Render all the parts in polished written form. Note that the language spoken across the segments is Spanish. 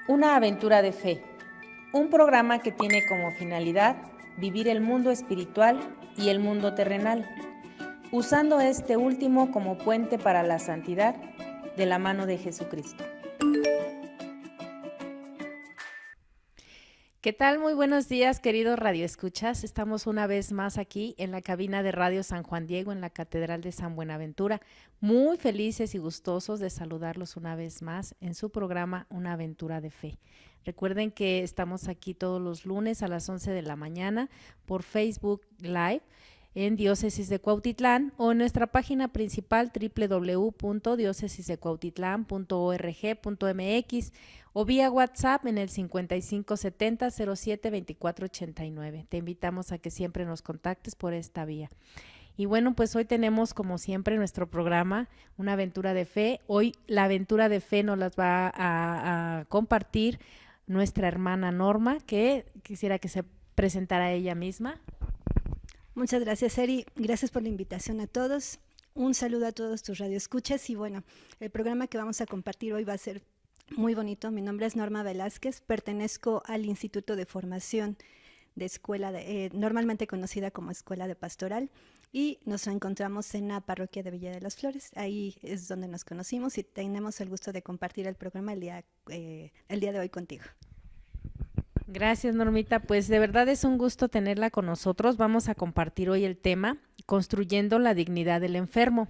Una aventura de fe, un programa que tiene como finalidad vivir el mundo espiritual y el mundo terrenal, usando este último como puente para la santidad de la mano de Jesucristo. ¿Qué tal? Muy buenos días, queridos radioescuchas. Estamos una vez más aquí en la cabina de Radio San Juan Diego, en la Catedral de San Buenaventura. Muy felices y gustosos de saludarlos una vez más en su programa Una aventura de fe. Recuerden que estamos aquí todos los lunes a las 11 de la mañana por Facebook Live en Diócesis de Cuautitlán o en nuestra página principal www.diocesisdecuautitlán.org.mx o vía WhatsApp en el 5570-07-2489. Te invitamos a que siempre nos contactes por esta vía. Y bueno, pues hoy tenemos como siempre nuestro programa, Una aventura de fe. Hoy la aventura de fe nos las va a compartir nuestra hermana Norma, que quisiera que se presentara ella misma. Muchas gracias, Eri. Gracias por la invitación a todos. Un saludo a todos tus radioescuchas y bueno, el programa que vamos a compartir hoy va a ser muy bonito. Mi nombre es Norma Velázquez, pertenezco al Instituto de Formación de Escuela, normalmente conocida como Escuela de Pastoral, y nos encontramos en la parroquia de Villa de las Flores. Ahí es donde nos conocimos y tenemos el gusto de compartir el programa el día de hoy contigo. Gracias, Normita. Pues de verdad es un gusto tenerla con nosotros. Vamos a compartir hoy el tema Construyendo la dignidad del enfermo.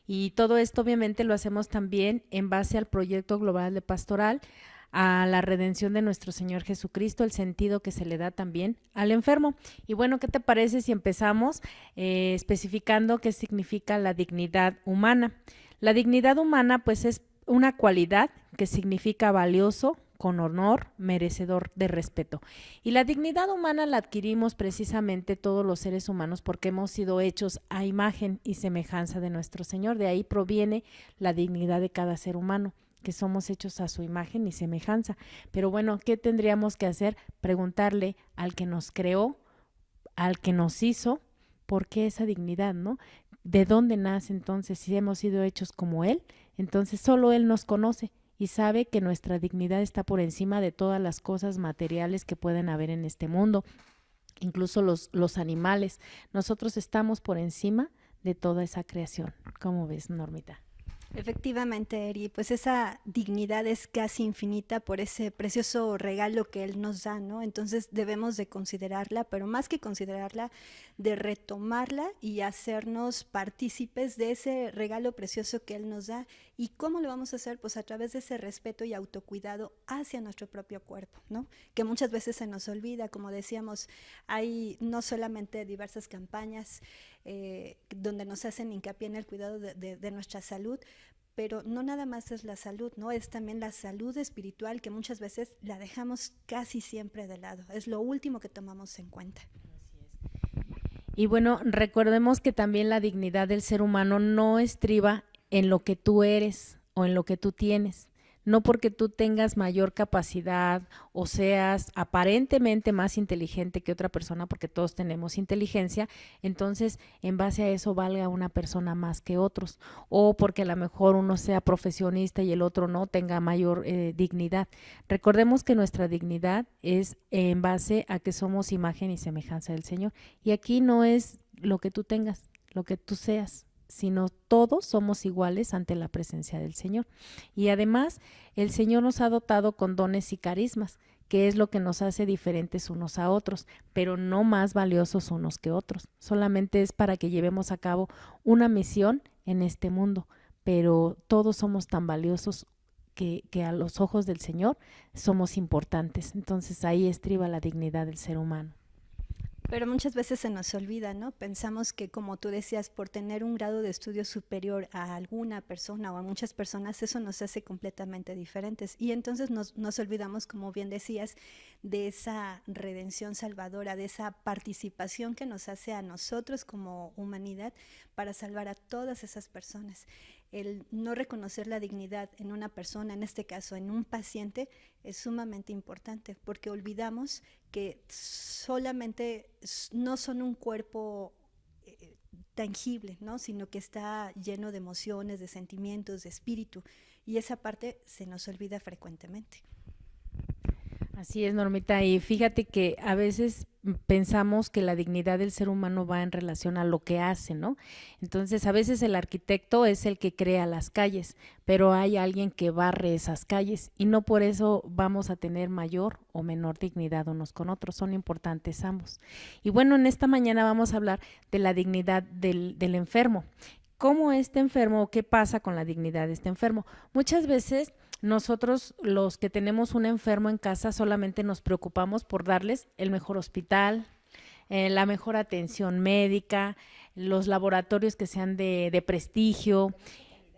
Y todo esto obviamente lo hacemos también en base al proyecto global de pastoral, a la redención de nuestro Señor Jesucristo, el sentido que se le da también al enfermo. Y bueno, ¿qué te parece si empezamos especificando qué significa la dignidad humana? La dignidad humana pues es una cualidad que significa valioso, con honor, merecedor de respeto. Y la dignidad humana la adquirimos precisamente todos los seres humanos porque hemos sido hechos a imagen y semejanza de nuestro Señor. De ahí proviene la dignidad de cada ser humano, que somos hechos a su imagen y semejanza. Pero bueno, ¿qué tendríamos que hacer? Preguntarle al que nos creó, al que nos hizo, ¿por qué esa dignidad, no? ¿De dónde nace entonces? Si hemos sido hechos como Él, entonces solo Él nos conoce y sabe que nuestra dignidad está por encima de todas las cosas materiales que pueden haber en este mundo, incluso los animales. Nosotros estamos por encima de toda esa creación. ¿Cómo ves, Normita? Efectivamente, Eri, pues esa dignidad es casi infinita por ese precioso regalo que Él nos da, ¿no? Entonces debemos de considerarla, pero más que considerarla, de retomarla y hacernos partícipes de ese regalo precioso que Él nos da. ¿Y cómo lo vamos a hacer? Pues a través de ese respeto y autocuidado hacia nuestro propio cuerpo, ¿no? Que muchas veces se nos olvida, como decíamos, hay no solamente diversas campañas donde nos hacen hincapié en el cuidado de nuestra salud, pero no nada más es la salud, ¿no? Es también la salud espiritual que muchas veces la dejamos casi siempre de lado. Es lo último que tomamos en cuenta. Y bueno, recordemos que también la dignidad del ser humano no estriba en lo que tú eres o en lo que tú tienes. No porque tú tengas mayor capacidad o seas aparentemente más inteligente que otra persona, porque todos tenemos inteligencia, entonces en base a eso valga una persona más que otros, o porque a lo mejor uno sea profesionista y el otro no tenga mayor dignidad. Recordemos que nuestra dignidad es en base a que somos imagen y semejanza del Señor. Y aquí no es lo que tú tengas, lo que tú seas, sino todos somos iguales ante la presencia del Señor. Y además, el Señor nos ha dotado con dones y carismas, que es lo que nos hace diferentes unos a otros, pero no más valiosos unos que otros. Solamente es para que llevemos a cabo una misión en este mundo, pero todos somos tan valiosos que a los ojos del Señor somos importantes. Entonces ahí estriba la dignidad del ser humano. Pero muchas veces se nos olvida, ¿no? Pensamos que, como tú decías, por tener un grado de estudio superior a alguna persona o a muchas personas, eso nos hace completamente diferentes. Y entonces nos olvidamos, como bien decías, de esa redención salvadora, de esa participación que nos hace a nosotros como humanidad para salvar a todas esas personas. El no reconocer la dignidad en una persona, en este caso en un paciente, es sumamente importante porque olvidamos que solamente no son un cuerpo tangible, ¿no? Sino que está lleno de emociones, de sentimientos, de espíritu, y esa parte se nos olvida frecuentemente. Así es, Normita, y fíjate que a veces pensamos que la dignidad del ser humano va en relación a lo que hace, ¿no? Entonces, a veces el arquitecto es el que crea las calles, pero hay alguien que barre esas calles y no por eso vamos a tener mayor o menor dignidad unos con otros, son importantes ambos. Y bueno, en esta mañana vamos a hablar de la dignidad del enfermo. ¿Cómo este enfermo, qué pasa con la dignidad de este enfermo? Muchas veces nosotros, los que tenemos un enfermo en casa, solamente nos preocupamos por darles el mejor hospital, la mejor atención médica, los laboratorios que sean de prestigio,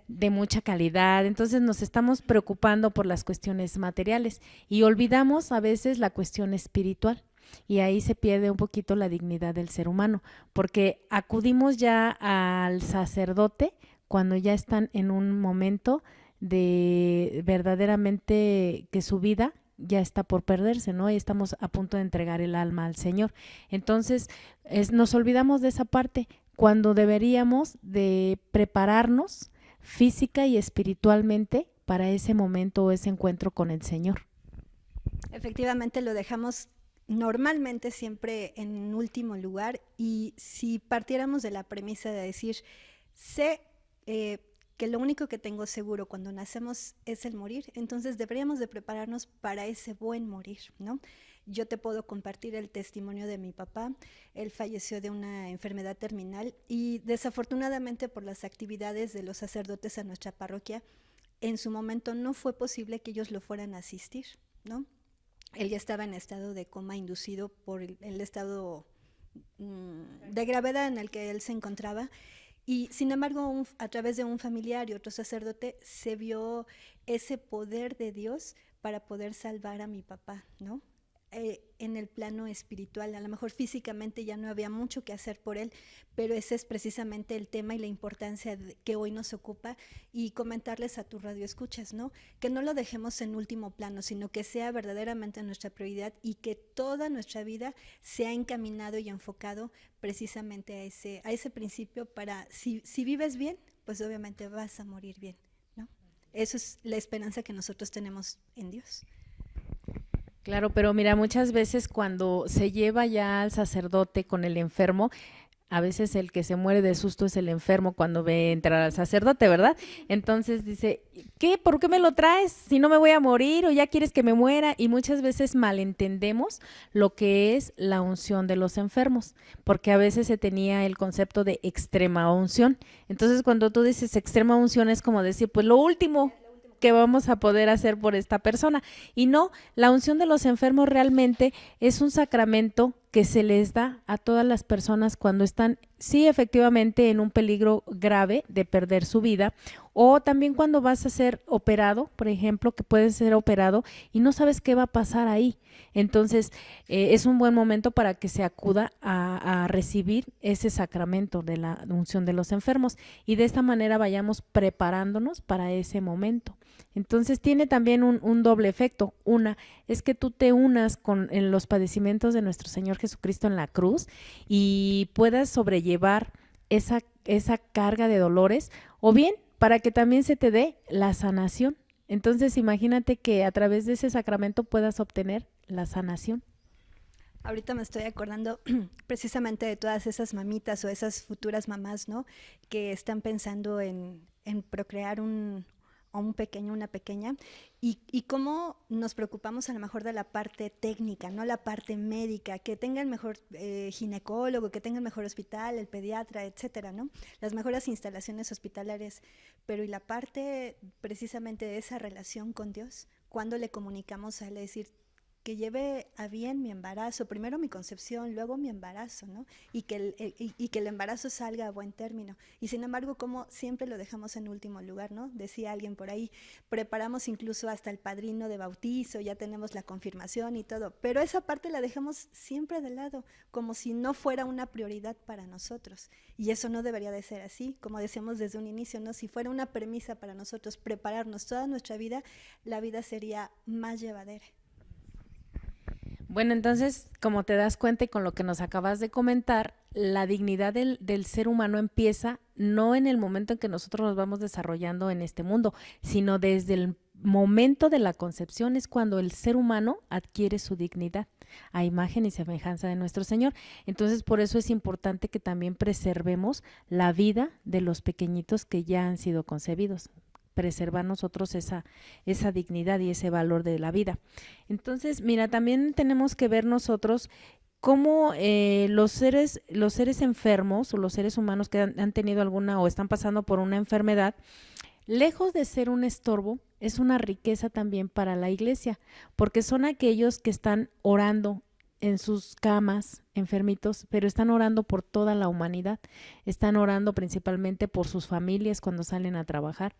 de mucha calidad. Entonces nos estamos preocupando por las cuestiones materiales y olvidamos a veces la cuestión espiritual. Y ahí se pierde un poquito la dignidad del ser humano, porque acudimos ya al sacerdote cuando ya están en un momento de verdaderamente que su vida ya está por perderse, ¿no? Y estamos a punto de entregar el alma al Señor. Entonces, nos olvidamos de esa parte cuando deberíamos de prepararnos física y espiritualmente para ese momento o ese encuentro con el Señor. Efectivamente lo dejamos normalmente siempre en último lugar, y si partiéramos de la premisa de decir, sé que lo único que tengo seguro cuando nacemos es el morir, entonces deberíamos de prepararnos para ese buen morir, ¿no? Yo te puedo compartir el testimonio de mi papá. Él falleció de una enfermedad terminal y desafortunadamente por las actividades de los sacerdotes a nuestra parroquia, en su momento no fue posible que ellos lo fueran a asistir, ¿no? Él ya estaba en estado de coma inducido por el estado de gravedad en el que él se encontraba, y sin embargo a través de un familiar y otro sacerdote se vio ese poder de Dios para poder salvar a mi papá, ¿no? En el plano espiritual, a lo mejor físicamente ya no había mucho que hacer por él, pero ese es precisamente el tema y la importancia que hoy nos ocupa, y comentarles a tu radio escuchas, ¿no? Que no lo dejemos en último plano, sino que sea verdaderamente nuestra prioridad y que toda nuestra vida sea encaminado y enfocado precisamente a ese principio para, si vives bien, pues obviamente vas a morir bien, ¿no? Eso es la esperanza que nosotros tenemos en Dios. Claro, pero mira, muchas veces cuando se lleva ya al sacerdote con el enfermo, a veces el que se muere de susto es el enfermo cuando ve entrar al sacerdote, ¿verdad? Entonces dice, ¿qué? ¿Por qué me lo traes? Si no me voy a morir o ya quieres que me muera. Y muchas veces malentendemos lo que es la unción de los enfermos, porque a veces se tenía el concepto de extrema unción. Entonces cuando tú dices extrema unción es como decir, pues lo último que vamos a poder hacer por esta persona. Y no, la unción de los enfermos realmente es un sacramento que se les da a todas las personas cuando están, sí, efectivamente, en un peligro grave de perder su vida, o también cuando vas a ser operado, por ejemplo, que puedes ser operado y no sabes qué va a pasar ahí. Entonces, es un buen momento para que se acuda a recibir ese sacramento de la unción de los enfermos, y de esta manera vayamos preparándonos para ese momento. Entonces tiene también un doble efecto. Una es que tú te unas con en los padecimientos de nuestro Señor Jesucristo en la cruz y puedas sobrellevar esa carga de dolores, o bien para que también se te dé la sanación. Entonces imagínate que a través de ese sacramento puedas obtener la sanación. Ahorita me estoy acordando precisamente de todas esas mamitas o esas futuras mamás, ¿no? Que están pensando en procrear un pequeño, una pequeña, y cómo nos preocupamos a lo mejor de la parte técnica, no la parte médica, que tenga el mejor ginecólogo, que tenga el mejor hospital, el pediatra, etcétera, ¿no? Las mejores instalaciones hospitalarias, pero y la parte precisamente de esa relación con Dios, cuando le comunicamos a él, decir, que lleve a bien mi embarazo, primero mi concepción, luego mi embarazo, ¿no? Y que el embarazo salga a buen término. Y sin embargo, como siempre lo dejamos en último lugar, ¿no? Decía alguien por ahí, preparamos incluso hasta el padrino de bautizo, ya tenemos la confirmación y todo, pero esa parte la dejamos siempre de lado, como si no fuera una prioridad para nosotros. Y eso no debería de ser así, como decíamos desde un inicio, ¿no? Si fuera una premisa para nosotros prepararnos toda nuestra vida, la vida sería más llevadera. Bueno, entonces, como te das cuenta y con lo que nos acabas de comentar, la dignidad del ser humano empieza no en el momento en que nosotros nos vamos desarrollando en este mundo, sino desde momento de la concepción es cuando el ser humano adquiere su dignidad a imagen y semejanza de nuestro Señor. Entonces, por eso es importante que también preservemos la vida de los pequeñitos que ya han sido concebidos, preservar nosotros esa dignidad y ese valor de la vida. Entonces, mira, también tenemos que ver nosotros cómo los seres enfermos o los seres humanos que han tenido alguna o están pasando por una enfermedad, lejos de ser un estorbo, es una riqueza también para la iglesia, porque son aquellos que están orando en sus camas, enfermitos, pero están orando por toda la humanidad, están orando principalmente por sus familias cuando salen a trabajar.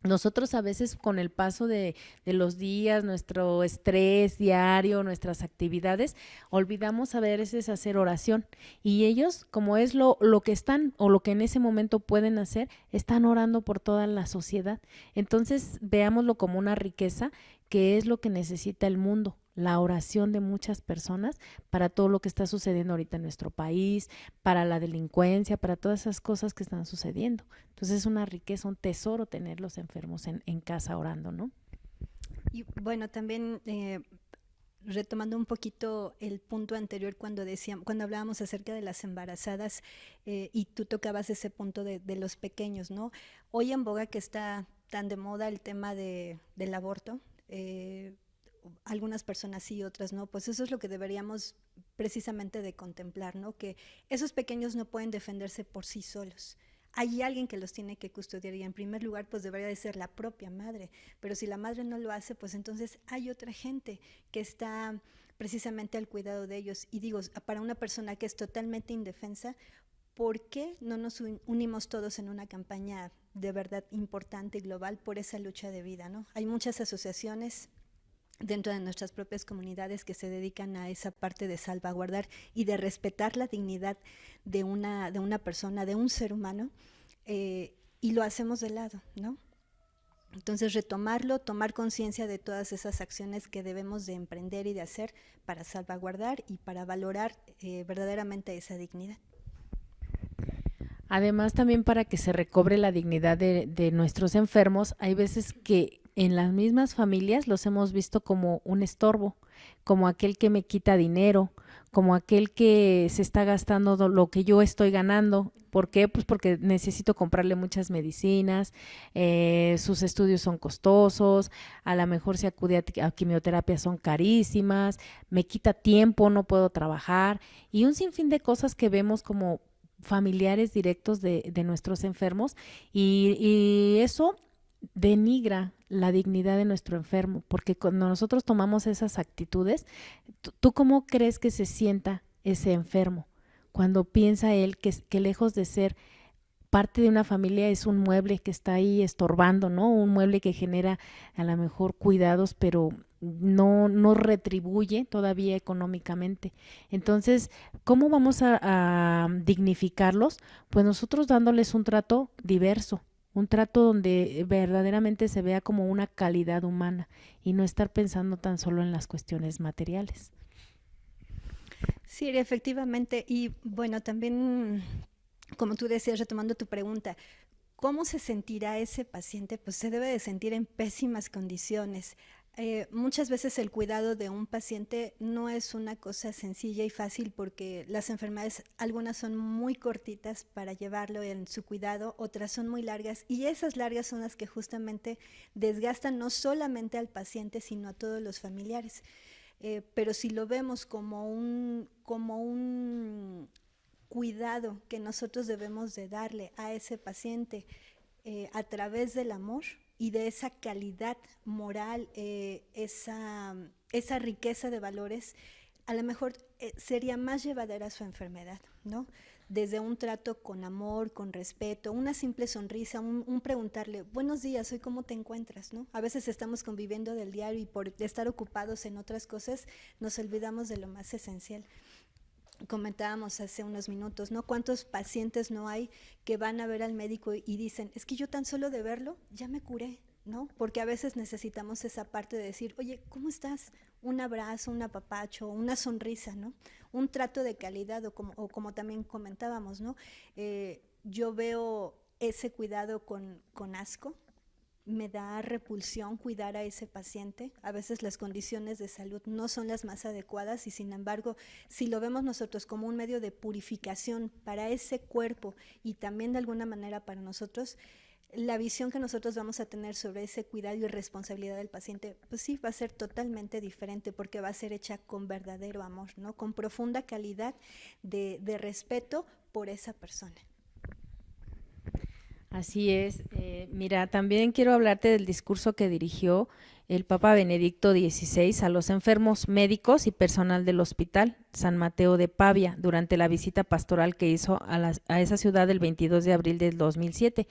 Nosotros a veces con el paso de los días, nuestro estrés diario, nuestras actividades, olvidamos a veces hacer oración y ellos, como es lo que están o lo que en ese momento pueden hacer, están orando por toda la sociedad. Entonces veámoslo como una riqueza que es lo que necesita el mundo, la oración de muchas personas para todo lo que está sucediendo ahorita en nuestro país, para la delincuencia, para todas esas cosas que están sucediendo. Entonces es una riqueza, un tesoro tener los enfermos en casa orando, ¿no? Y bueno, también retomando un poquito el punto anterior cuando hablábamos acerca de las embarazadas y tú tocabas ese punto de los pequeños, ¿no? Hoy en boga que está tan de moda el tema del aborto, algunas personas sí, otras no, pues eso es lo que deberíamos precisamente de contemplar, ¿no? Que esos pequeños no pueden defenderse por sí solos. Hay alguien que los tiene que custodiar y en primer lugar pues debería de ser la propia madre, pero si la madre no lo hace, pues entonces hay otra gente que está precisamente al cuidado de ellos. Y digo, para una persona que es totalmente indefensa, ¿por qué no nos unimos todos en una campaña de verdad importante y global por esa lucha de vida, ¿no? Hay muchas asociaciones dentro de nuestras propias comunidades que se dedican a esa parte de salvaguardar y de respetar la dignidad de una persona, de un ser humano, y lo hacemos de lado, ¿no? Entonces retomarlo, tomar conciencia de todas esas acciones que debemos de emprender y de hacer para salvaguardar y para valorar verdaderamente esa dignidad. Además, también para que se recobre la dignidad de nuestros enfermos, hay veces que en las mismas familias los hemos visto como un estorbo, como aquel que me quita dinero, como aquel que se está gastando lo que yo estoy ganando. ¿Por qué? Pues porque necesito comprarle muchas medicinas, sus estudios son costosos, a lo mejor si acude a quimioterapia son carísimas, me quita tiempo, no puedo trabajar y un sinfín de cosas que vemos como familiares directos de nuestros enfermos y eso denigra la dignidad de nuestro enfermo, porque cuando nosotros tomamos esas actitudes, ¿tú cómo crees que se sienta ese enfermo? Cuando piensa él que lejos de ser parte de una familia es un mueble que está ahí estorbando, ¿no? Un mueble que genera a lo mejor cuidados, pero no retribuye todavía económicamente. Entonces, ¿cómo vamos a dignificarlos? Pues nosotros dándoles un trato diverso, un trato donde verdaderamente se vea como una calidad humana y no estar pensando tan solo en las cuestiones materiales. Sí, efectivamente. Y bueno, también, como tú decías, retomando tu pregunta, ¿cómo se sentirá ese paciente? Pues se debe de sentir en pésimas condiciones. Muchas veces el cuidado de un paciente no es una cosa sencilla y fácil porque las enfermedades, algunas son muy cortitas para llevarlo en su cuidado, otras son muy largas y esas largas son las que justamente desgastan no solamente al paciente, sino a todos los familiares. Pero si lo vemos como un cuidado que nosotros debemos de darle a ese paciente a través del amor y de esa calidad moral, esa riqueza de valores, a lo mejor sería más llevadera su enfermedad, ¿no? Desde un trato con amor, con respeto, una simple sonrisa, un preguntarle, buenos días, hoy cómo te encuentras, ¿no? A veces estamos conviviendo del diario y por estar ocupados en otras cosas nos olvidamos de lo más esencial. Comentábamos hace unos minutos, ¿no? ¿Cuántos pacientes no hay que van a ver al médico y dicen, es que yo tan solo de verlo ya me curé, ¿no? Porque a veces necesitamos esa parte de decir, oye, ¿cómo estás? Un abrazo, un apapacho, una sonrisa, ¿no? Un trato de calidad o como también comentábamos, ¿no? Yo veo ese cuidado con asco, me da repulsión cuidar a ese paciente. A veces las condiciones de salud no son las más adecuadas y sin embargo, si lo vemos nosotros como un medio de purificación para ese cuerpo y también de alguna manera para nosotros, la visión que nosotros vamos a tener sobre ese cuidado y responsabilidad del paciente, pues sí, va a ser totalmente diferente porque va a ser hecha con verdadero amor, ¿no? Con profunda calidad de respeto por esa persona. Así es. Mira, también quiero hablarte del discurso que dirigió el Papa Benedicto XVI a los enfermos médicos y personal del Hospital San Mateo de Pavia durante la visita pastoral que hizo a esa ciudad el 22 de abril del 2007.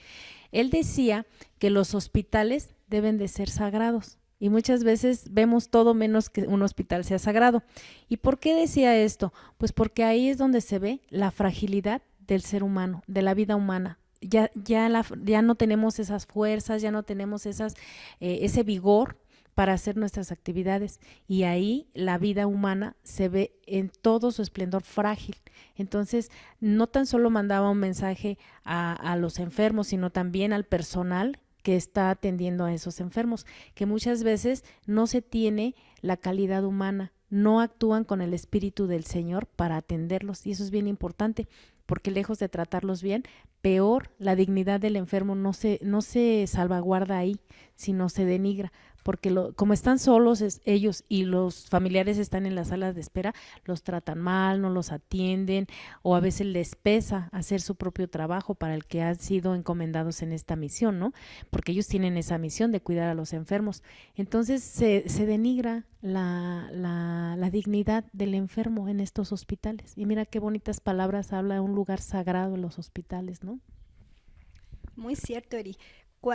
Él decía que los hospitales deben de ser sagrados. Y muchas veces vemos todo menos que un hospital sea sagrado. ¿Y por qué decía esto? Pues porque ahí es donde se ve la fragilidad del ser humano, de la vida humana. Ya no tenemos esas fuerzas, ya no tenemos ese vigor para hacer nuestras actividades y ahí la vida humana se ve en todo su esplendor frágil. Entonces, no tan solo mandaba un mensaje a los enfermos, sino también al personal que está atendiendo a esos enfermos, que muchas veces no se tiene la calidad humana, no actúan con el espíritu del Señor para atenderlos y eso es bien importante porque lejos de tratarlos bien, peor la dignidad del enfermo no se salvaguarda ahí, sino se denigra, porque como están solos ellos y los familiares están en las salas de espera, los tratan mal, no los atienden o a veces les pesa hacer su propio trabajo para el que han sido encomendados en esta misión, ¿no? Porque ellos tienen esa misión de cuidar a los enfermos. Entonces se denigra la dignidad del enfermo en estos hospitales. Y mira qué bonitas palabras habla de un lugar sagrado en los hospitales, ¿no? Muy cierto, Eri.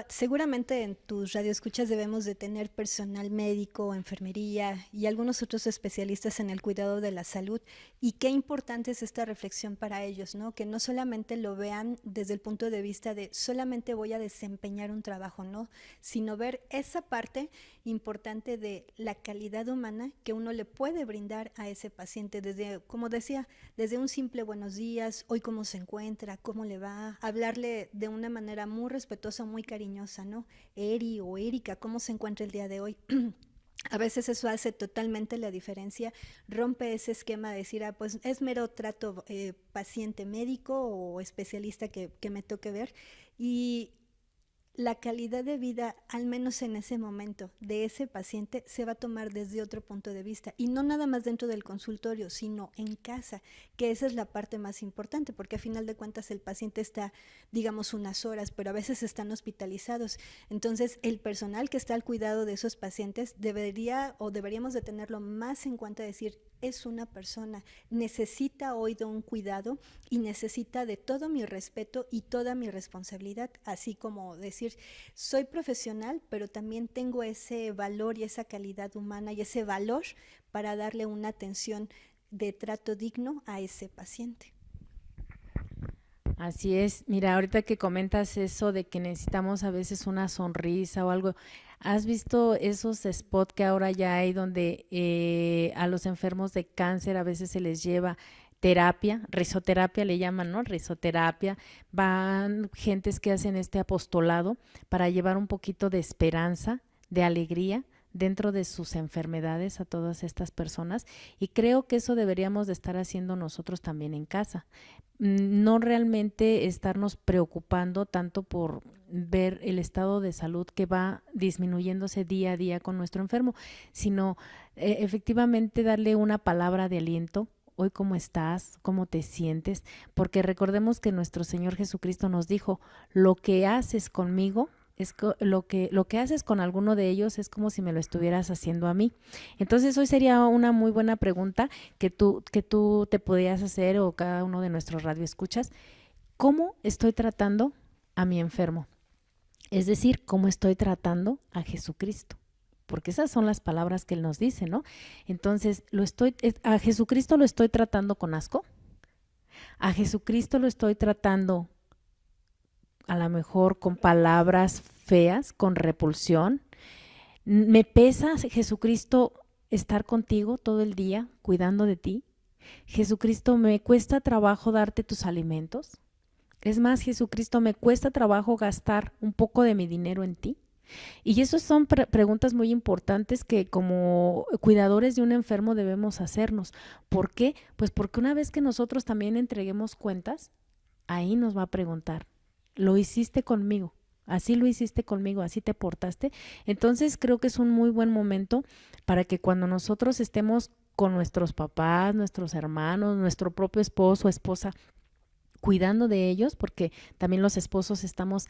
Seguramente en tus radioescuchas debemos de tener personal médico, enfermería y algunos otros especialistas en el cuidado de la salud. Y qué importante es esta reflexión para ellos, ¿no? Que no solamente lo vean desde el punto de vista de solamente voy a desempeñar un trabajo, ¿no? Sino ver esa parte importante de la calidad humana que uno le puede brindar a ese paciente desde, como decía, desde un simple buenos días, hoy cómo se encuentra, cómo le va, hablarle de una manera muy respetuosa, muy cariñosa, ¿no? Eri o Erika, ¿cómo se encuentra el día de hoy? A veces eso hace totalmente la diferencia, rompe ese esquema de decir, pues es mero trato paciente médico o especialista que me toque ver y la calidad de vida, al menos en ese momento, de ese paciente se va a tomar desde otro punto de vista y no nada más dentro del consultorio, sino en casa, que esa es la parte más importante, porque a final de cuentas el paciente está, digamos, unas horas, pero a veces están hospitalizados. Entonces, el personal que está al cuidado de esos pacientes deberíamos de tenerlo más en cuenta, decir, es una persona, necesita hoy de un cuidado y necesita de todo mi respeto y toda mi responsabilidad, así como decir, soy profesional, pero también tengo ese valor y esa calidad humana y ese valor para darle una atención de trato digno a ese paciente. Así es. Mira, ahorita que comentas eso de que necesitamos a veces una sonrisa o algo, ¿has visto esos spots que ahora ya hay donde a los enfermos de cáncer a veces se les lleva terapia, risoterapia le llaman, ¿no? Risoterapia, van gentes que hacen este apostolado para llevar un poquito de esperanza, de alegría dentro de sus enfermedades a todas estas personas y creo que eso deberíamos de estar haciendo nosotros también en casa. No realmente estarnos preocupando tanto por ver el estado de salud que va disminuyéndose día a día con nuestro enfermo, sino efectivamente darle una palabra de aliento. Hoy cómo estás, cómo te sientes, porque recordemos que nuestro Señor Jesucristo nos dijo, lo que haces conmigo lo que haces con alguno de ellos es como si me lo estuvieras haciendo a mí. Entonces hoy sería una muy buena pregunta que tú te podías hacer o cada uno de nuestros radioescuchas. ¿Cómo estoy tratando a mi enfermo? Es decir, ¿cómo estoy tratando a Jesucristo? Porque esas son las palabras que Él nos dice, ¿no? Entonces, a Jesucristo lo estoy tratando con asco, a Jesucristo lo estoy tratando a lo mejor con palabras feas, con repulsión. Me pesa, Jesucristo, estar contigo todo el día, cuidando de ti. Jesucristo, me cuesta trabajo darte tus alimentos. Es más, Jesucristo, me cuesta trabajo gastar un poco de mi dinero en ti. Y esas son preguntas muy importantes que como cuidadores de un enfermo debemos hacernos. ¿Por qué? Pues porque una vez que nosotros también entreguemos cuentas, ahí nos va a preguntar, ¿lo hiciste conmigo? Así lo hiciste conmigo, así te portaste. Entonces creo que es un muy buen momento para que cuando nosotros estemos con nuestros papás, nuestros hermanos, nuestro propio esposo o esposa, cuidando de ellos, porque también los esposos estamos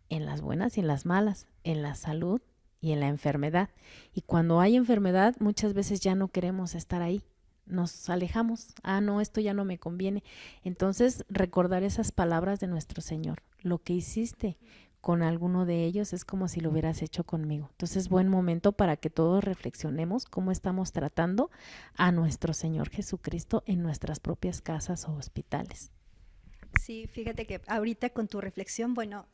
en las buenas y en las malas, en la salud y en la enfermedad. Y cuando hay enfermedad, muchas veces ya no queremos estar ahí. Nos alejamos. Ah, no, esto ya no me conviene. Entonces, recordar esas palabras de nuestro Señor. Lo que hiciste con alguno de ellos es como si lo hubieras hecho conmigo. Entonces, buen momento para que todos reflexionemos cómo estamos tratando a nuestro Señor Jesucristo en nuestras propias casas o hospitales. Sí, fíjate que ahorita con tu reflexión, bueno,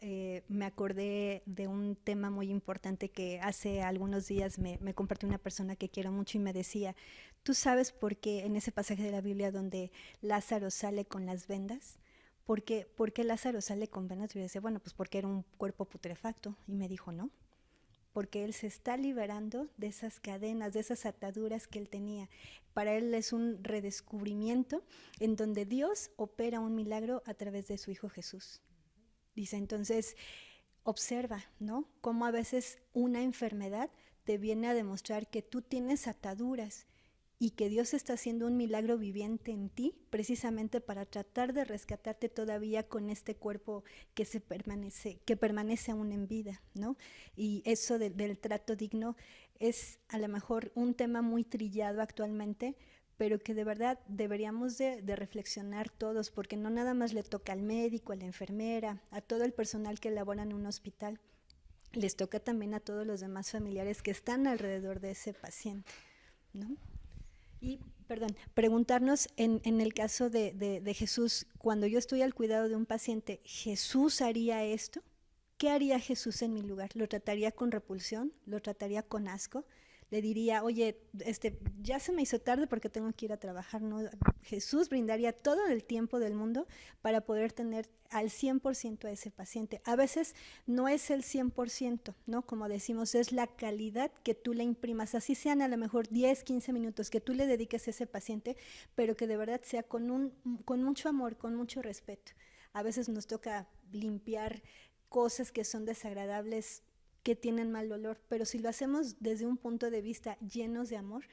me acordé de un tema muy importante que hace algunos días me compartió una persona que quiero mucho y me decía, ¿tú sabes por qué en ese pasaje de la Biblia donde Lázaro sale con las vendas? ¿Por qué Lázaro sale con vendas? Y yo decía, bueno, pues porque era un cuerpo putrefacto. Y me dijo, no, porque él se está liberando de esas cadenas, de esas ataduras que él tenía. Para él es un redescubrimiento en donde Dios opera un milagro a través de su Hijo Jesús. Dice, entonces, observa, ¿no? Cómo a veces una enfermedad te viene a demostrar que tú tienes ataduras y que Dios está haciendo un milagro viviente en ti, precisamente para tratar de rescatarte todavía con este cuerpo que permanece aún en vida, ¿no? Y eso del trato digno es a lo mejor un tema muy trillado actualmente, pero que de verdad deberíamos de reflexionar todos, porque no nada más le toca al médico, a la enfermera, a todo el personal que labora en un hospital, les toca también a todos los demás familiares que están alrededor de ese paciente, ¿no? Y, perdón, preguntarnos en el caso de Jesús, cuando yo estoy al cuidado de un paciente, ¿Jesús haría esto? ¿Qué haría Jesús en mi lugar? ¿Lo trataría con repulsión? ¿Lo trataría con asco? Le diría, oye, ya se me hizo tarde porque tengo que ir a trabajar, ¿no? Jesús brindaría todo el tiempo del mundo para poder tener al 100% a ese paciente. A veces no es el 100%, ¿no? Como decimos, es la calidad que tú le imprimas, así sean a lo mejor 10, 15 minutos que tú le dediques a ese paciente, pero que de verdad sea con mucho amor, con mucho respeto. A veces nos toca limpiar cosas que son desagradables, que tienen mal olor, pero si lo hacemos desde un punto de vista llenos de amor,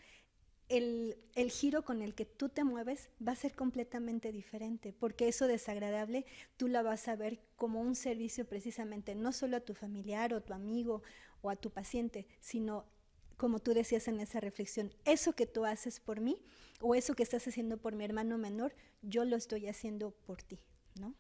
el giro con el que tú te mueves va a ser completamente diferente, porque eso desagradable tú la vas a ver como un servicio precisamente, no solo a tu familiar o a tu amigo o a tu paciente, sino como tú decías en esa reflexión, eso que tú haces por mí o eso que estás haciendo por mi hermano menor, yo lo estoy haciendo por ti, ¿no?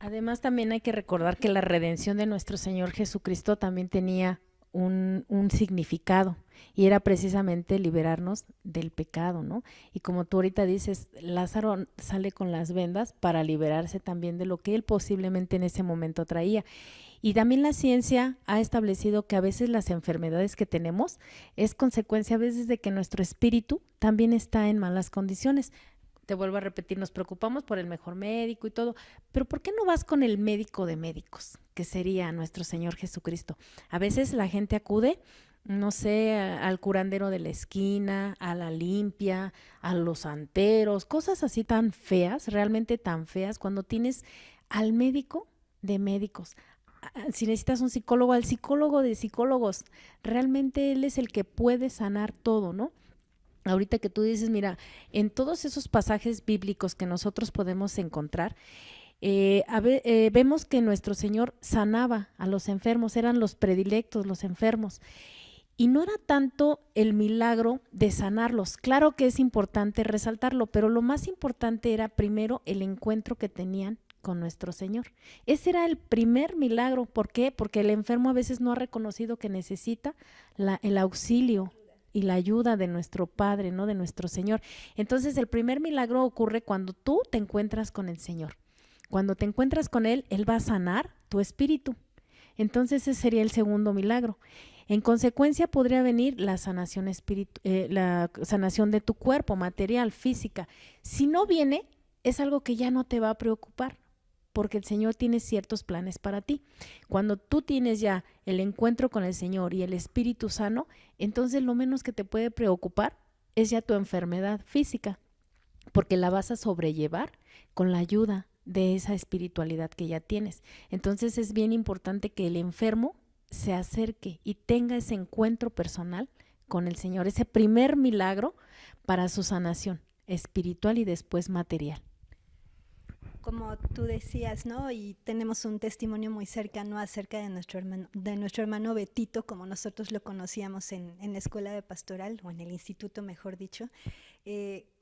Además, también hay que recordar que la redención de nuestro Señor Jesucristo también tenía un significado y era precisamente liberarnos del pecado, ¿no? Y como tú ahorita dices, Lázaro sale con las vendas para liberarse también de lo que él posiblemente en ese momento traía. Y también la ciencia ha establecido que a veces las enfermedades que tenemos es consecuencia a veces de que nuestro espíritu también está en malas condiciones. Te vuelvo a repetir, nos preocupamos por el mejor médico y todo, pero ¿por qué no vas con el médico de médicos, que sería nuestro Señor Jesucristo? A veces la gente acude, no sé, al curandero de la esquina, a la limpia, a los santeros, cosas así tan feas, realmente tan feas, cuando tienes al médico de médicos. Si necesitas un psicólogo, al psicólogo de psicólogos, realmente él es el que puede sanar todo, ¿no? Ahorita que tú dices, mira, en todos esos pasajes bíblicos que nosotros podemos encontrar, vemos que nuestro Señor sanaba a los enfermos, eran los predilectos, los enfermos. Y no era tanto el milagro de sanarlos, claro que es importante resaltarlo, pero lo más importante era primero el encuentro que tenían con nuestro Señor. Ese era el primer milagro. ¿Por qué? Porque el enfermo a veces no ha reconocido que necesita el auxilio y la ayuda de nuestro Padre, ¿no? De nuestro Señor. Entonces el primer milagro ocurre cuando tú te encuentras con el Señor. Cuando te encuentras con Él, Él va a sanar tu espíritu. Entonces ese sería el segundo milagro. En consecuencia podría venir la sanación la sanación de tu cuerpo, material, física. Si no viene, es algo que ya no te va a preocupar. porque el Señor tiene ciertos planes para ti. Cuando tú tienes ya el encuentro con el Señor y el espíritu sano, entonces lo menos que te puede preocupar es ya tu enfermedad física, porque la vas a sobrellevar con la ayuda de esa espiritualidad que ya tienes. Entonces es bien importante que el enfermo se acerque y tenga ese encuentro personal con el Señor, ese primer milagro para su sanación espiritual y después material. Como tú decías, ¿no? Y tenemos un testimonio muy cercano acerca de nuestro hermano Betito, como nosotros lo conocíamos en la escuela de pastoral, o en el instituto, mejor dicho,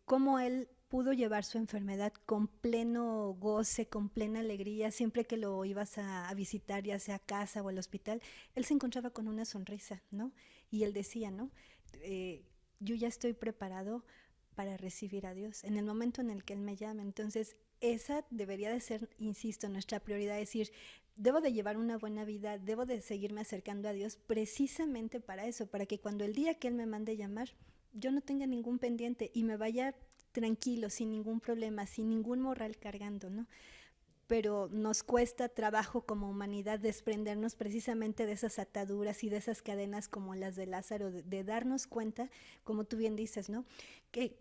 cómo él pudo llevar su enfermedad con pleno goce, con plena alegría. Siempre que lo ibas a visitar, ya sea a casa o al hospital, él se encontraba con una sonrisa, ¿no? Y él decía, ¿no? Yo ya estoy preparado para recibir a Dios en el momento en el que Él me llame. Entonces, esa debería de ser, insisto, nuestra prioridad, decir, debo de llevar una buena vida, debo de seguirme acercando a Dios precisamente para eso, para que cuando el día que Él me mande llamar, yo no tenga ningún pendiente y me vaya tranquilo, sin ningún problema, sin ningún morral cargando, ¿no? Pero nos cuesta trabajo como humanidad desprendernos precisamente de esas ataduras y de esas cadenas como las de Lázaro, de darnos cuenta, como tú bien dices, ¿no? Que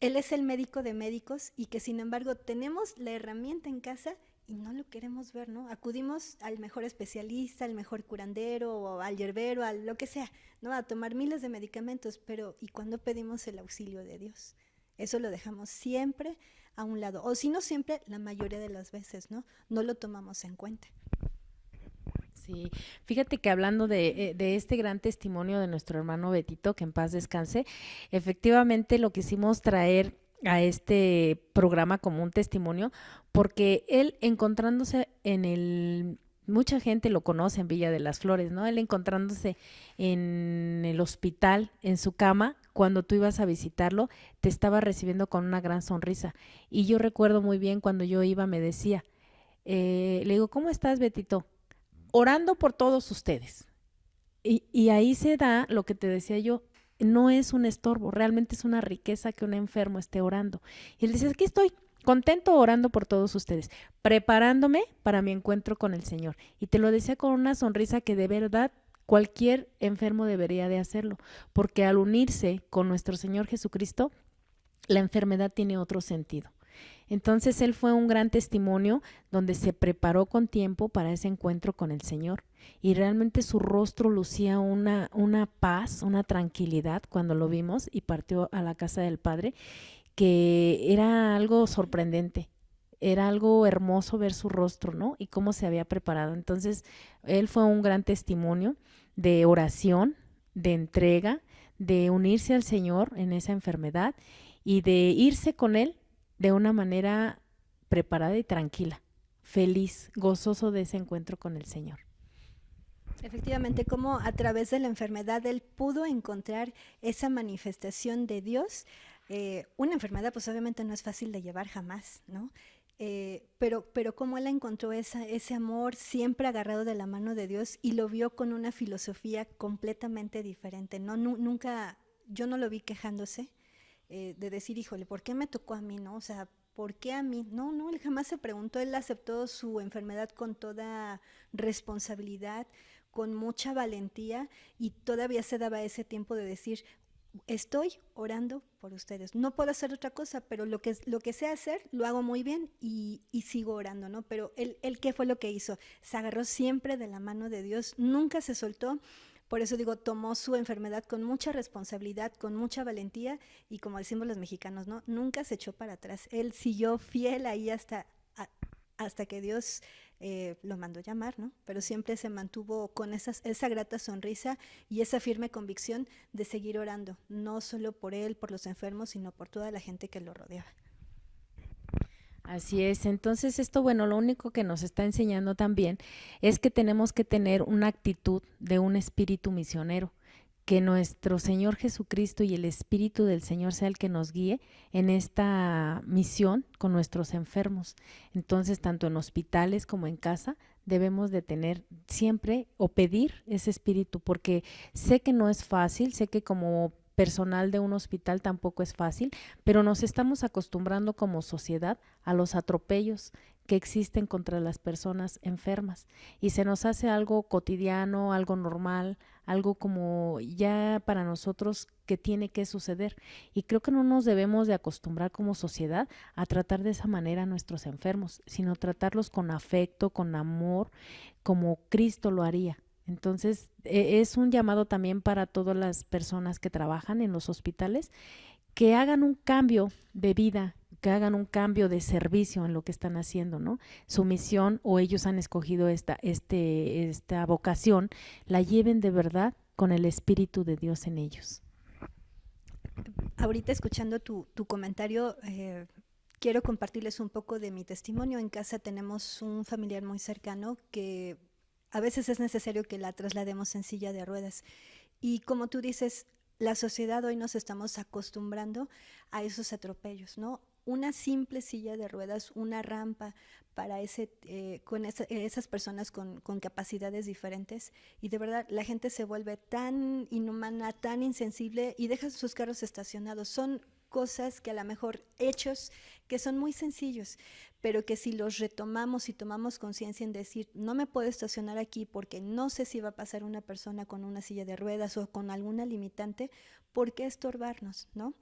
él es el médico de médicos y que sin embargo tenemos la herramienta en casa y no lo queremos ver, ¿no? Acudimos al mejor especialista, al mejor curandero, o al yerbero, a lo que sea, ¿no? A tomar miles de medicamentos, pero ¿y cuándo pedimos el auxilio de Dios? Eso lo dejamos siempre a un lado, o si no siempre, la mayoría de las veces, ¿no? No lo tomamos en cuenta. Sí, fíjate que hablando de este gran testimonio de nuestro hermano Betito, que en paz descanse, efectivamente lo quisimos traer a este programa como un testimonio, porque él encontrándose mucha gente lo conoce en Villa de las Flores, ¿no? Él encontrándose en el hospital, en su cama, cuando tú ibas a visitarlo, te estaba recibiendo con una gran sonrisa. Y yo recuerdo muy bien cuando yo iba, me decía, le digo, ¿cómo estás, Betito? Orando por todos ustedes. Y ahí se da lo que te decía yo, no es un estorbo, realmente es una riqueza que un enfermo esté orando. Y él dice, aquí estoy, contento orando por todos ustedes, preparándome para mi encuentro con el Señor. Y te lo decía con una sonrisa que de verdad cualquier enfermo debería de hacerlo, porque al unirse con nuestro Señor Jesucristo, la enfermedad tiene otro sentido. Entonces él fue un gran testimonio donde se preparó con tiempo para ese encuentro con el Señor y realmente su rostro lucía una paz, una tranquilidad cuando lo vimos y partió a la casa del Padre, que era algo sorprendente. Era algo hermoso ver su rostro, ¿no? Y cómo se había preparado. Entonces, él fue un gran testimonio de oración, de entrega, de unirse al Señor en esa enfermedad y de irse con Él de una manera preparada y tranquila, feliz, gozoso de ese encuentro con el Señor. Efectivamente, como a través de la enfermedad él pudo encontrar esa manifestación de Dios. Una enfermedad pues obviamente no es fácil de llevar jamás, ¿no? Pero como él encontró ese amor siempre agarrado de la mano de Dios y lo vio con una filosofía completamente diferente, ¿no? Nunca, yo no lo vi quejándose, de decir, híjole, ¿por qué me tocó a mí, no? O sea, ¿por qué a mí? No, él jamás se preguntó, él aceptó su enfermedad con toda responsabilidad, con mucha valentía y todavía se daba ese tiempo de decir, estoy orando por ustedes, no puedo hacer otra cosa, pero lo que sé hacer lo hago muy bien y sigo orando, ¿no? Pero él, ¿qué fue lo que hizo? Se agarró siempre de la mano de Dios, nunca se soltó. Por eso digo, tomó su enfermedad con mucha responsabilidad, con mucha valentía y como decimos los mexicanos, ¿no? Nunca se echó para atrás. Él siguió fiel ahí hasta que Dios lo mandó llamar, ¿no? Pero siempre se mantuvo con esa grata sonrisa y esa firme convicción de seguir orando, no solo por él, por los enfermos, sino por toda la gente que lo rodeaba. Así es, entonces esto, bueno, lo único que nos está enseñando también es que tenemos que tener una actitud de un espíritu misionero, que nuestro Señor Jesucristo y el Espíritu del Señor sea el que nos guíe en esta misión con nuestros enfermos. Entonces, tanto en hospitales como en casa, debemos de tener siempre o pedir ese espíritu, porque sé que no es fácil, sé que como personal de un hospital tampoco es fácil, pero nos estamos acostumbrando como sociedad a los atropellos que existen contra las personas enfermas y se nos hace algo cotidiano, algo normal, algo como ya para nosotros que tiene que suceder. Y creo que no nos debemos de acostumbrar como sociedad a tratar de esa manera a nuestros enfermos, sino tratarlos con afecto, con amor, como Cristo lo haría. Entonces, es un llamado también para todas las personas que trabajan en los hospitales, que hagan un cambio de vida, que hagan un cambio de servicio en lo que están haciendo, ¿no? Su misión, o ellos han escogido esta vocación, la lleven de verdad con el Espíritu de Dios en ellos. Ahorita escuchando tu comentario, quiero compartirles un poco de mi testimonio. En casa tenemos un familiar muy cercano que a veces es necesario que la traslademos en silla de ruedas. Y como tú dices, la sociedad hoy nos estamos acostumbrando a esos atropellos, ¿no? Una simple silla de ruedas, una rampa para esas personas con capacidades diferentes, y de verdad la gente se vuelve tan inhumana, tan insensible y deja sus carros estacionados. Son cosas que a lo mejor hechos que son muy sencillos, pero que si los retomamos y tomamos conciencia en decir, no me puedo estacionar aquí porque no sé si va a pasar una persona con una silla de ruedas o con alguna limitante, ¿por qué estorbarnos, no?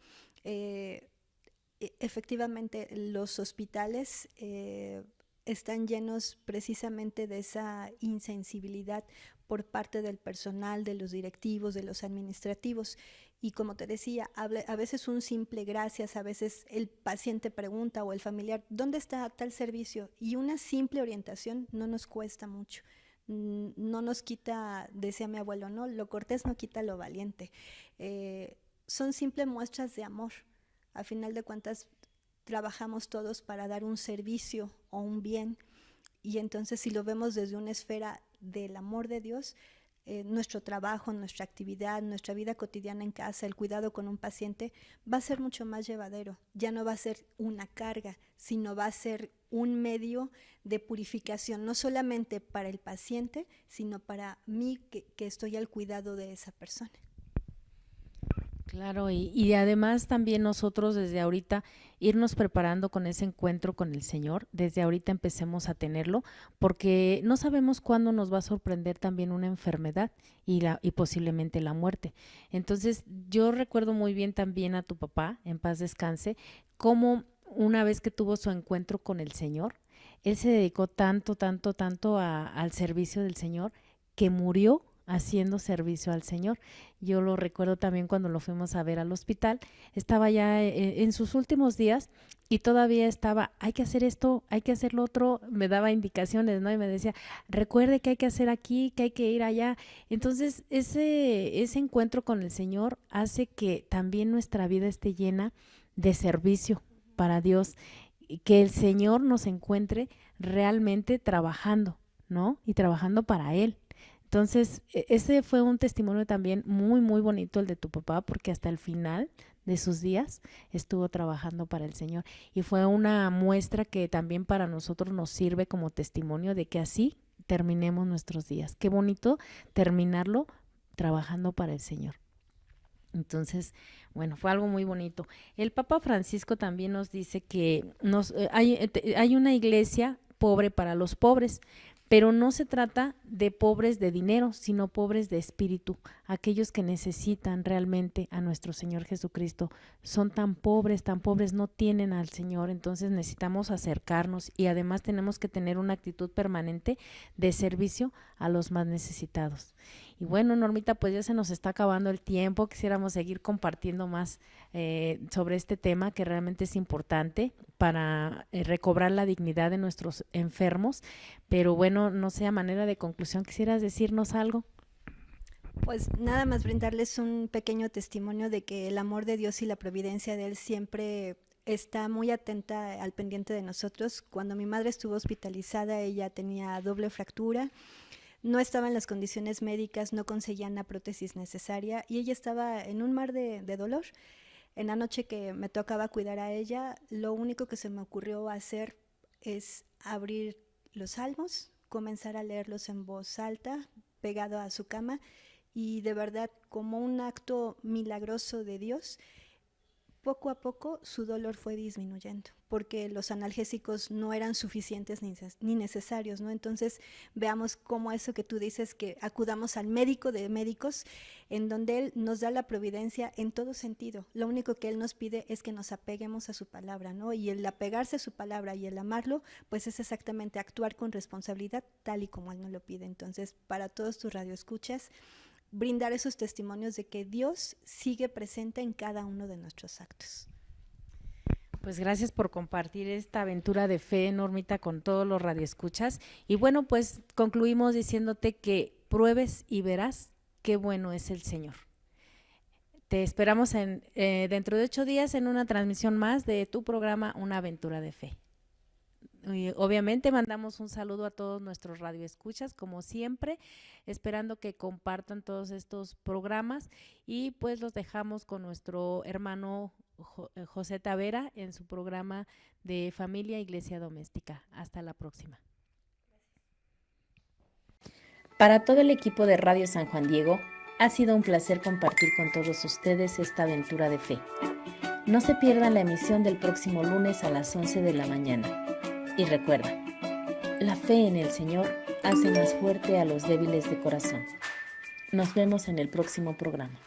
Efectivamente, los hospitales están llenos precisamente de esa insensibilidad por parte del personal, de los directivos, de los administrativos. Y como te decía, a veces un simple gracias, a veces el paciente pregunta o el familiar, ¿dónde está tal servicio? Y una simple orientación no nos cuesta mucho. No nos quita, decía mi abuelo, ¿no? Lo cortés no quita lo valiente. Son simples muestras de amor. A final de cuentas, trabajamos todos para dar un servicio o un bien, y entonces si lo vemos desde una esfera del amor de Dios, nuestro trabajo, nuestra actividad, nuestra vida cotidiana en casa, el cuidado con un paciente va a ser mucho más llevadero. Ya no va a ser una carga, sino va a ser un medio de purificación, no solamente para el paciente, sino para mí que estoy al cuidado de esa persona. Claro, y además también nosotros desde ahorita irnos preparando con ese encuentro con el Señor, desde ahorita empecemos a tenerlo, porque no sabemos cuándo nos va a sorprender también una enfermedad y posiblemente la muerte. Entonces, yo recuerdo muy bien también a tu papá, en paz descanse, cómo una vez que tuvo su encuentro con el Señor, él se dedicó tanto, tanto, tanto al servicio del Señor, que murió haciendo servicio al Señor. Yo lo recuerdo también cuando lo fuimos a ver al hospital, estaba ya en sus últimos días y todavía estaba, hay que hacer esto, hay que hacer lo otro, me daba indicaciones, ¿no? Y me decía, recuerde que hay que hacer aquí, que hay que ir allá. Entonces, ese encuentro con el Señor hace que también nuestra vida esté llena de servicio para Dios, y que el Señor nos encuentre realmente trabajando, ¿no? Y trabajando para Él. Entonces, ese fue un testimonio también muy, muy bonito el de tu papá, porque hasta el final de sus días estuvo trabajando para el Señor. Y fue una muestra que también para nosotros nos sirve como testimonio de que así terminemos nuestros días. Qué bonito terminarlo trabajando para el Señor. Entonces, bueno, fue algo muy bonito. El Papa Francisco también nos dice que hay una iglesia pobre para los pobres, pero no se trata de pobres de dinero, sino pobres de espíritu. Aquellos que necesitan realmente a nuestro Señor Jesucristo son tan pobres, no tienen al Señor, entonces necesitamos acercarnos y además tenemos que tener una actitud permanente de servicio a los más necesitados. Y bueno, Normita, pues ya se nos está acabando el tiempo, quisiéramos seguir compartiendo más sobre este tema que realmente es importante para recobrar la dignidad de nuestros enfermos, pero bueno, no sé, a manera de conclusión, ¿quisieras decirnos algo? Pues nada más brindarles un pequeño testimonio de que el amor de Dios y la providencia de Él siempre está muy atenta al pendiente de nosotros. Cuando mi madre estuvo hospitalizada, ella tenía doble fractura, no estaba en las condiciones médicas, no conseguían la prótesis necesaria y ella estaba en un mar de dolor. En la noche que me tocaba cuidar a ella, lo único que se me ocurrió hacer es abrir los salmos, comenzar a leerlos en voz alta, pegado a su cama, y de verdad, como un acto milagroso de Dios, poco a poco su dolor fue disminuyendo, porque los analgésicos no eran suficientes ni necesarios, ¿no? Entonces veamos cómo eso que tú dices, que acudamos al médico de médicos, en donde él nos da la providencia en todo sentido. Lo único que él nos pide es que nos apeguemos a su palabra, ¿no? Y el apegarse a su palabra y el amarlo, pues es exactamente actuar con responsabilidad tal y como él nos lo pide. Entonces, para todos tus radioescuchas, brindar esos testimonios de que Dios sigue presente en cada uno de nuestros actos. Pues gracias por compartir esta aventura de fe, Normita, con todos los radioescuchas. Y bueno, pues concluimos diciéndote que pruebes y verás qué bueno es el Señor. Te esperamos dentro de 8 días en una transmisión más de tu programa Una Aventura de Fe. Y obviamente mandamos un saludo a todos nuestros radioescuchas, como siempre, esperando que compartan todos estos programas, y pues los dejamos con nuestro hermano José Tavera en su programa de Familia Iglesia Doméstica. Hasta la próxima. Para todo el equipo de Radio San Juan Diego, ha sido un placer compartir con todos ustedes esta aventura de fe. No se pierdan la emisión del próximo lunes a las 11 de la mañana. Y recuerda, la fe en el Señor hace más fuerte a los débiles de corazón. Nos vemos en el próximo programa.